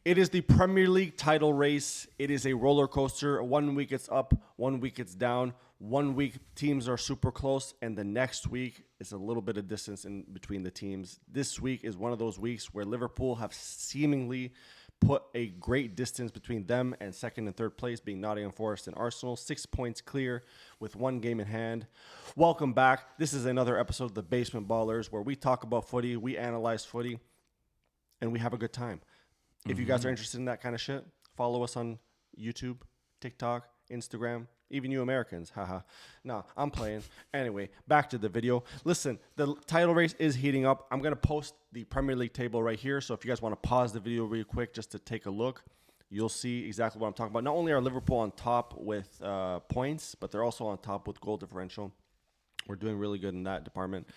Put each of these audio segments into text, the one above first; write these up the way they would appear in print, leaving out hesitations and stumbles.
It is the Premier League title race. It is a roller coaster. 1 week it's up, 1 week it's down. 1 week teams are super close, and the next week is a little bit of distance in between the teams. This week is one of those weeks where Liverpool have seemingly put a great distance between them and second and third place, being Nottingham Forest and Arsenal. 6 points clear with one game in hand. Welcome back. This is another episode of the Basement Ballers, where we talk about footy, we analyze footy, and we have a good time. If you guys are interested in that kind of shit, follow us on YouTube, TikTok, Instagram, even you Americans. Haha. No, I'm playing. Anyway, back to the video. Listen, the title race is heating up. I'm going to post the Premier League table right here. So if you guys want to pause the video real quick just to take a look, you'll see exactly what I'm talking about. Not only are Liverpool on top with points, but they're also on top with goal differential. We're doing really good in that department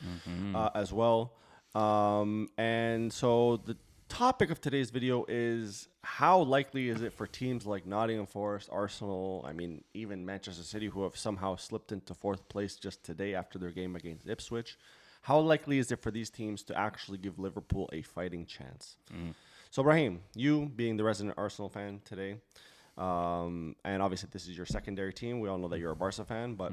as well. And so the topic of today's video is how likely is it for teams like Nottingham Forest, Arsenal, even Manchester City, who have somehow slipped into fourth place just today after their game against Ipswich, how likely is it for these teams to actually give Liverpool a fighting chance? So Brahim, you being the resident Arsenal fan today, and obviously this is your secondary team, we all know that you're a Barca fan, but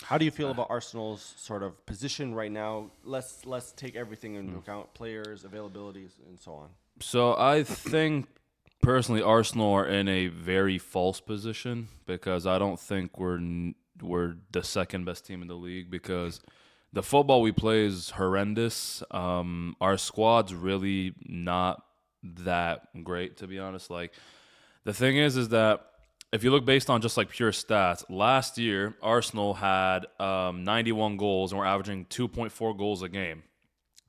how do you feel about Arsenal's sort of position right now? Let's take everything into account, players, availabilities, and so on. So I think personally Arsenal are in a very false position because I don't think we're the second best team in the league because the football we play is horrendous. Our squad's really not that great, to be honest. Like the thing is that if you look based on just like pure stats, last year Arsenal had 91 goals and we're averaging 2.4 goals a game.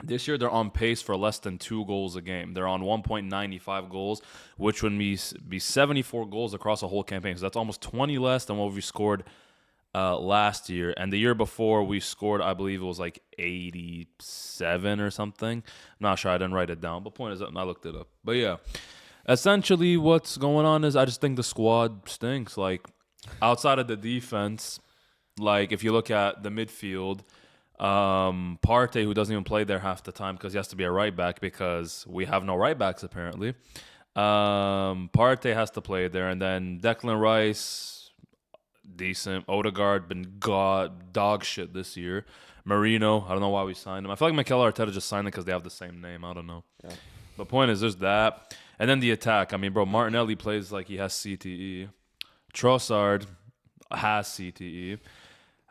This year they're on pace for less than 2 goals a game. They're on 1.95 goals, which would be 74 goals across a whole campaign. So that's almost 20 less than what we scored last year. And the year before we scored, I believe it was like 87 or something. I'm not sure. I didn't write it down. But point is, I looked it up. But yeah. Essentially, what's going on is I just think the squad stinks. Like, outside of the defense, like, if you look at the midfield, Partey, who doesn't even play there half the time because he has to be a right back because we have no right backs, apparently. Partey has to play there. And then Declan Rice, decent. Odegaard, been dog shit this year. Marino, I don't know why we signed him. I feel like Mikel Arteta just signed him because they have the same name. I don't know. Yeah. The point is, there's that. And then the attack. I mean, bro, Martinelli plays like he has CTE. Trossard has CTE.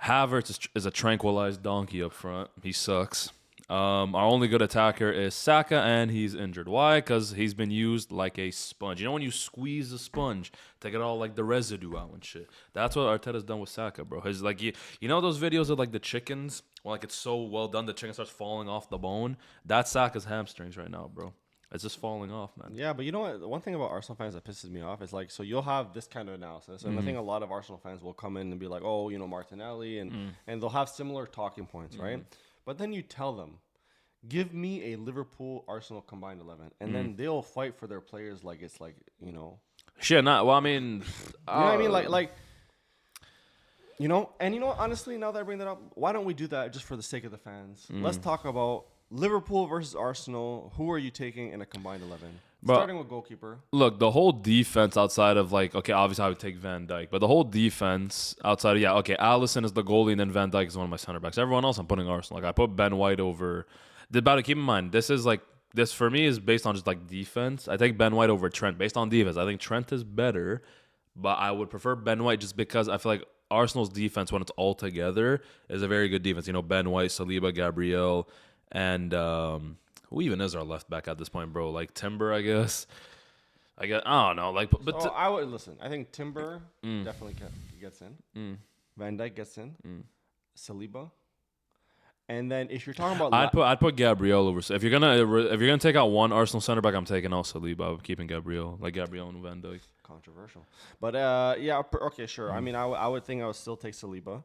Havertz is a tranquilized donkey up front. He sucks. Our only good attacker is Saka, and he's injured. Why? Because he's been used like a sponge. You know when you squeeze a sponge to get all like the residue out and shit? That's what Arteta's done with Saka, bro. His like you know those videos of like the chickens? Well, like it's so well done, the chicken starts falling off the bone. That's Saka's hamstrings right now, bro. It's just falling off, man. Yeah, but you know what? One thing about Arsenal fans that pisses me off is like, so you'll have this kind of analysis, and I think a lot of Arsenal fans will come in and be like, oh, Martinelli, and they'll have similar talking points, right? But then you tell them, give me a Liverpool-Arsenal combined 11, and then they'll fight for their players like it's like, Shit, not, well, I mean... you know what I mean? Like, and honestly, now that I bring that up, why don't we do that just for the sake of the fans? Let's talk about Liverpool versus Arsenal. Who are you taking in a combined 11? Starting with goalkeeper. Look, the whole defense outside of like, okay, obviously I would take Van Dijk, but the whole defense outside of, Alisson is the goalie and then Van Dijk is one of my center backs. Everyone else I'm putting Arsenal. Like I put Ben White over. Keep in mind, this for me is based on just like defense. I take Ben White over Trent based on defense. I think Trent is better, but I would prefer Ben White just because I feel like Arsenal's defense when it's all together is a very good defense. Ben White, Saliba, Gabriel. And who even is our left back at this point, bro? Like Timber, I guess. I don't know. Like, but I would listen. I think Timber definitely gets in. Van Dijk gets in. Saliba, and then if you're talking about, I'd put Gabriel over. If you're gonna take out one Arsenal center back, I'm taking out Saliba. I'm keeping Gabriel and Van Dijk. Controversial, but okay, sure. I mean, I would think I would still take Saliba.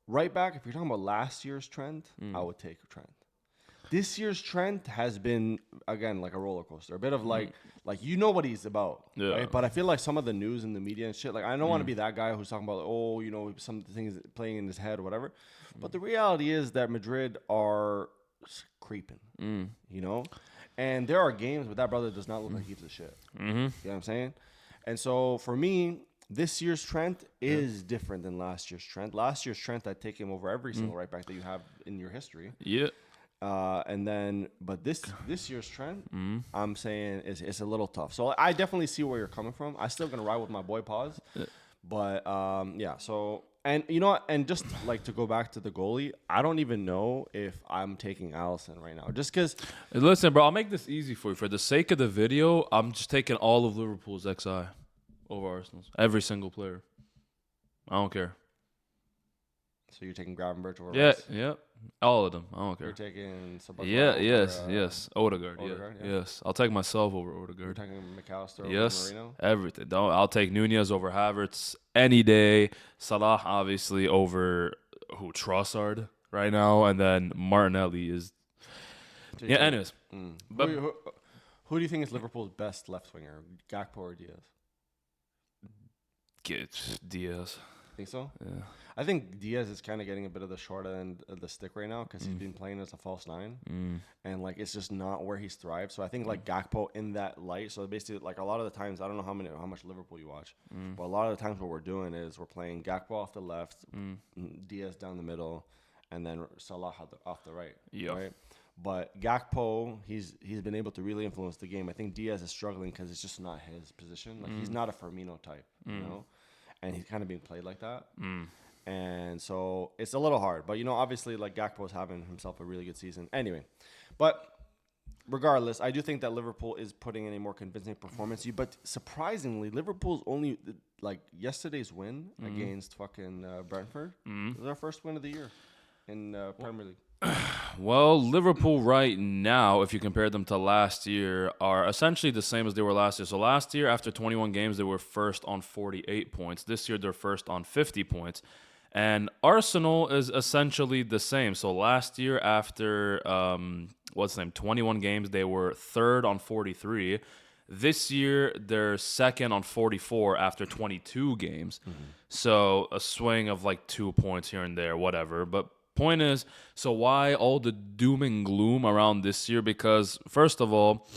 Right back, if you're talking about last year's trend, I would take Trent. This year's trend has been, again, like a roller coaster. A bit of like you know what he's about, right? But I feel like some of the news and the media and shit, like I don't want to be that guy who's talking about, some things playing in his head or whatever. But the reality is that Madrid are creeping, And there are games where that brother does not look like he's a shit. Mm-hmm. You know what I'm saying? And so for me, this year's Trent is different than last year's Trent. Last year's Trent, I'd take him over every single right back that you have in your history. Yeah. And then, but this year's Trent, I'm saying it's a little tough. So I definitely see where you're coming from. I'm still gonna ride with my boy Paz, but yeah. So and you know what? And just like to go back to the goalie, I don't even know if I'm taking Allison right now, just because. Listen, bro, I'll make this easy for you. For the sake of the video, I'm just taking all of Liverpool's XI over Arsenal's. Every single player. I don't care. So you're taking Gravenberch over Yeah, Rice? yeah. All of them. I don't care. You're taking Sabazala Yeah, over, yes. Odegaard, Odegaard, yeah. yeah. Yes. I'll take myself over You're Odegaard. taking McAllister Yes, over Marino? everything. I'll take Nunez over Havertz any day. Salah, obviously, over Trossard right now. And then Martinelli is... So Yeah, anyways. But who do you think is Liverpool's best left winger, Gakpo or Diaz? Get Diaz. Think so? Yeah. I think Diaz is kind of getting a bit of the short end of the stick right now because he's been playing as a false nine, and like it's just not where he's thrived. So I think like Gakpo in that light. So basically, like a lot of the times, I don't know how much Liverpool you watch, but a lot of the times what we're doing is we're playing Gakpo off the left, Diaz down the middle, and then Salah off the right. Yeah. Right. But Gakpo, he's been able to really influence the game. I think Diaz is struggling because it's just not his position. Like he's not a Firmino type, you know, and he's kind of being played like that. And so it's a little hard. But, you know, obviously, like, Gakpo's having himself a really good season. Anyway, but regardless, I do think that Liverpool is putting in a more convincing performance. But surprisingly, Liverpool's only, like, yesterday's win against fucking Brentford was our first win of the year in Premier League. Well, Liverpool right now, if you compare them to last year, are essentially the same as they were last year. So last year, after 21 games, they were first on 48 points. This year, they're first on 50 points. And Arsenal is essentially the same. So last year, after 21 games, they were third on 43. This year, they're second on 44 after 22 games. So a swing of like 2 points here and there, whatever. But point is, so why all the doom and gloom around this year? Because first of all,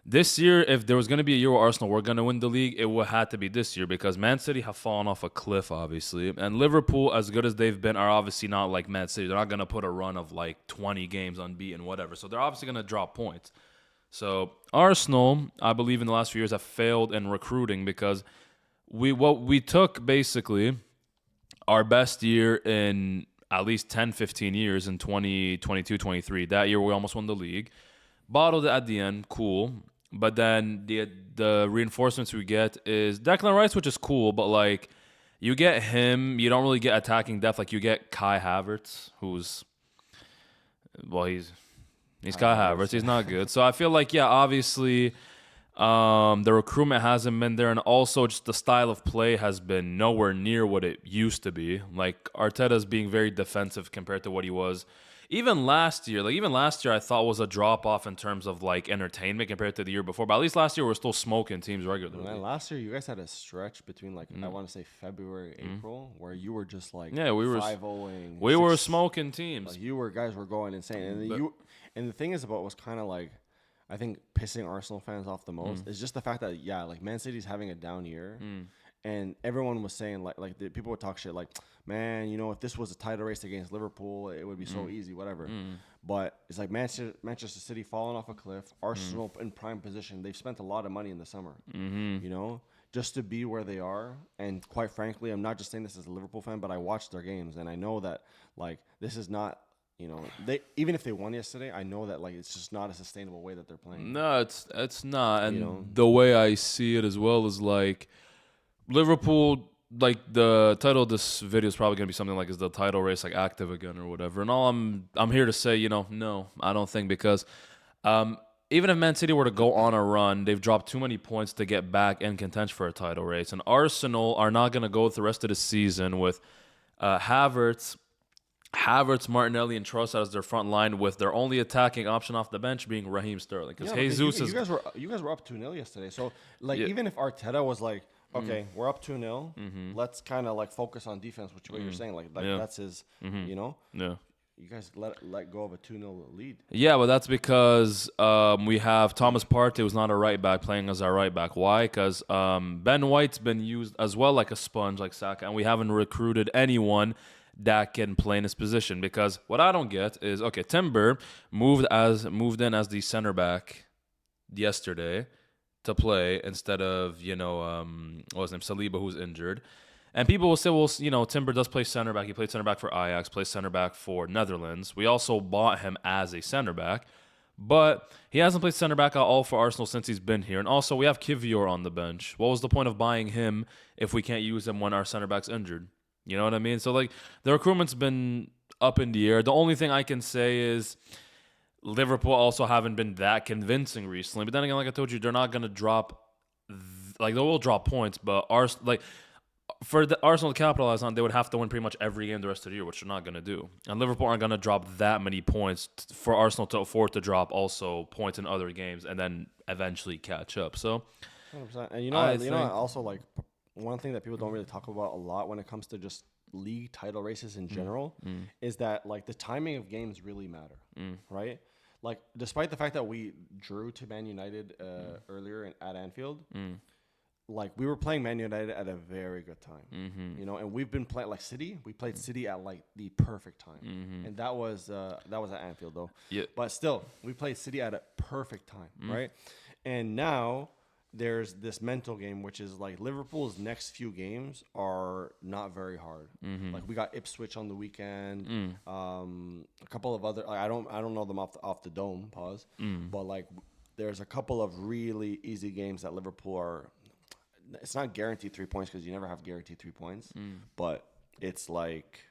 this year, if there was going to be a year where Arsenal were going to win the league, it would have to be this year because Man City have fallen off a cliff, obviously. And Liverpool, as good as they've been, are obviously not like Man City. They're not going to put a run of like 20 games unbeaten, whatever. So they're obviously going to drop points. So Arsenal, I believe in the last few years, have failed in recruiting because we took basically our best year in at least 10, 15 years in 2022, 23. That year, we almost won the league. Bottled it at the end, cool. But then the reinforcements we get is Declan Rice, which is cool, but like you get him, you don't really get attacking depth. Like you get Kai Havertz, who's he's Kai Havertz. He's not good. So I feel like obviously the recruitment hasn't been there, and also just the style of play has been nowhere near what it used to be. Like Arteta's being very defensive compared to what he was. Even last year, I thought was a drop off in terms of like entertainment compared to the year before. But at least last year we were still smoking teams regularly. Man, last year you guys had a stretch between like I want to say February, April, where you were just like we were 5-0-ing. We were smoking teams. Like guys were going insane, and the thing is about was kind of like I think pissing Arsenal fans off the most is just the fact that like Man City's having a down year. And everyone was saying like the people would talk shit like, man, you know, if this was a title race against Liverpool, it would be so easy, whatever. But it's like Manchester City falling off a cliff, Arsenal in prime position. They've spent a lot of money in the summer, you know, just to be where they are. And quite frankly, I'm not just saying this as a Liverpool fan, but I watched their games and I know that like this is not. You know, even if they won yesterday, I know that like it's just not a sustainable way that they're playing. No, it's not. And the way I see it as well is like Liverpool, like the title of this video is probably gonna be something like is the title race like active again or whatever. And all I'm here to say, no, I don't think because even if Man City were to go on a run, they've dropped too many points to get back in contention for a title race. And Arsenal are not gonna go the rest of the season with Havertz, Martinelli, and Trossard as their front line with their only attacking option off the bench being Raheem Sterling. Because Jesus you guys were up 2-0 yesterday. So like even if Arteta was like, okay, we're up 2-0, let's kind of like focus on defense, which what you're saying, like that's his, you know. Yeah. you guys let go of a 2-0 lead. Yeah, but that's because we have Thomas Partey, who's not a right back, playing as our right back. Why? Because Ben White's been used as well like a sponge, like Saka, and we haven't recruited anyone that can play in his position. Because what I don't get is, okay, Timber moved in as the center back yesterday to play instead of what was his name, Saliba, who's injured. And people will say, well, Timber does play center back. He played center back for Ajax, plays center back for Netherlands. We also bought him as a center back, but he hasn't played center back at all for Arsenal since he's been here. And also, we have Kivior on the bench. What was the point of buying him if we can't use him when our center back's injured? You know what I mean? So, like, the recruitment's been up in the air. The only thing I can say is Liverpool also haven't been that convincing recently. But then again, like I told you, they're not going to drop, they will drop points, but for the Arsenal to capitalize on, they would have to win pretty much every game the rest of the year, which they're not going to do. And Liverpool aren't going to drop that many points for Arsenal to afford to drop also points in other games and then eventually catch up. So, 100%. And also, like, one thing that people don't really talk about a lot when it comes to just league title races in general is that, like, the timing of games really matter, right? Like, despite the fact that we drew to Man United earlier at Anfield, like, we were playing Man United at a very good time, and we've been playing like City. We played City at like the perfect time, and that was at Anfield though. Yeah. But still, we played City at a perfect time, right? And now there's this mental game, which is like Liverpool's next few games are not very hard. Like, we got Ipswich on the weekend, a couple of other. Like, I don't know them off the dome. But like, there's a couple of really easy games that Liverpool are. It's not guaranteed 3 points because you never have guaranteed 3 points, but it's like,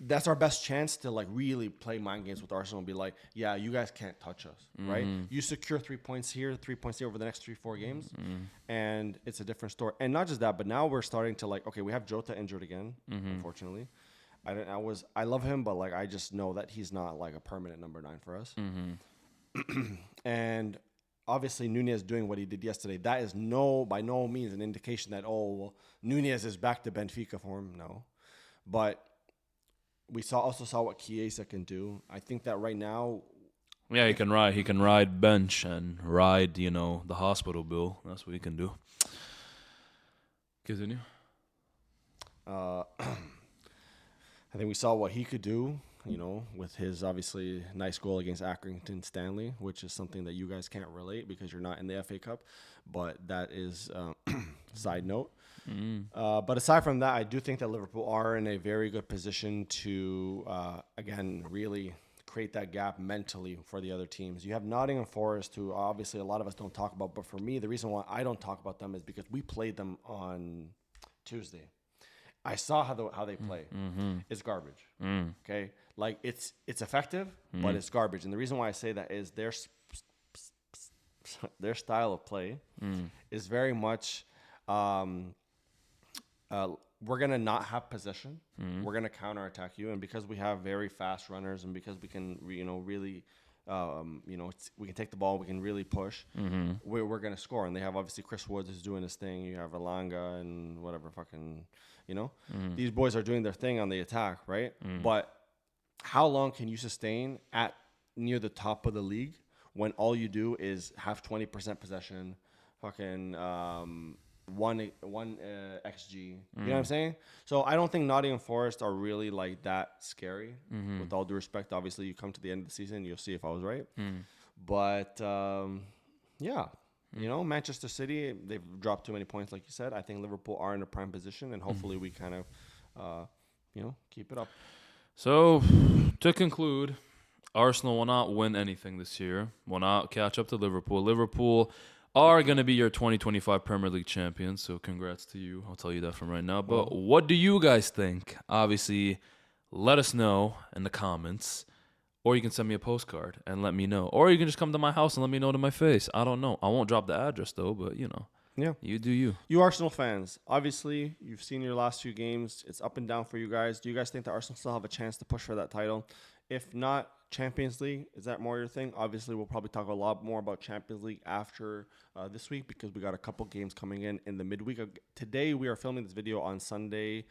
that's our best chance to, like, really play mind games with Arsenal and be like, yeah, you guys can't touch us, right? You secure 3 points here, 3 points here over the next 3-4 games, and it's a different story. And not just that, but now we're starting to, like, okay, we have Jota injured again, unfortunately. I love him, but, like, I just know that he's not, like, a permanent number 9 for us. And obviously, Nunez doing what he did yesterday, that is by no means an indication that, Nunez is back to Benfica form. No. But we also saw what Chiesa can do. I think that right now... Yeah, he can ride bench and ride, the hospital bill. That's what he can do. Continue. I think we saw what he could do, with his obviously nice goal against Accrington Stanley, which is something that you guys can't relate because you're not in the FA Cup. But that is side note. But aside from that, I do think that Liverpool are in a very good position to, again, really create that gap mentally for the other teams. You have Nottingham Forest, who obviously a lot of us don't talk about. But for me, the reason why I don't talk about them is because we played them on Tuesday. I saw how they play. It's garbage. Okay, like, it's effective, but it's garbage. And the reason why I say that is their style of play is very much we're gonna not have possession. We're gonna counterattack you, and because we have very fast runners, and because we can really. We can take the ball. We can really push. We're gonna score, and they have obviously Chris Woods is doing his thing. You have Elanga and whatever fucking these boys are doing their thing on the attack, right? But how long can you sustain at near the top of the league when all you do is have 20% possession, fucking one xG? You know what I'm saying? So I don't think Nottingham Forest are really like that scary. With all due respect, obviously you come to the end of the season, you'll see if I was right. But yeah, Manchester City, they've dropped too many points, like you said. I think Liverpool are in a prime position, and hopefully we kind of keep it up. So to conclude, Arsenal will not win anything this year. Will not catch up to Liverpool. Liverpool are going to be your 2025 Premier League champions, so congrats to you. I'll tell you that from right now. But what do you guys think? Obviously, let us know in the comments, or you can send me a postcard and let me know. Or you can just come to my house and let me know to my face. I don't know. I won't drop the address, though, but, Yeah. You do you. You Arsenal fans, obviously, you've seen your last few games. It's up and down for you guys. Do you guys think that Arsenal still have a chance to push for that title? If not, Champions League, is that more your thing? Obviously, we'll probably talk a lot more about Champions League after this week because we got a couple games coming in the midweek. Today, we are filming this video on Sunday,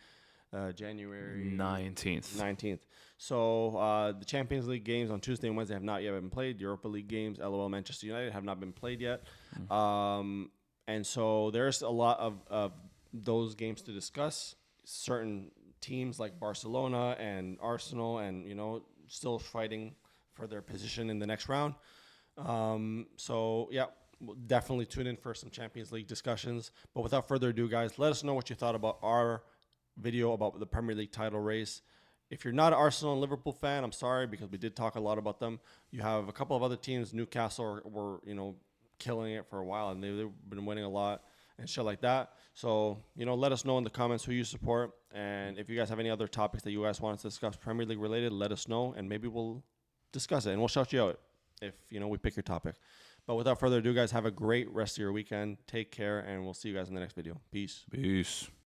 January 19th. 19th. So the Champions League games on Tuesday and Wednesday have not yet been played. Europa League games, LOL Manchester United, have not been played yet. And so there's a lot of those games to discuss. Certain teams like Barcelona and Arsenal and, still fighting for their position in the next round. So, yeah, we'll definitely tune in for some Champions League discussions. But without further ado, guys, let us know what you thought about our video about the Premier League title race. If you're not an Arsenal and Liverpool fan, I'm sorry, because we did talk a lot about them. You have a couple of other teams. Newcastle were killing it for a while, and they've been winning a lot and shit like that. So, let us know in the comments who you support. And if you guys have any other topics that you guys want us to discuss Premier League related, let us know, and maybe we'll discuss it, and we'll shout you out if, we pick your topic. But without further ado, guys, have a great rest of your weekend. Take care, and we'll see you guys in the next video. Peace. Peace.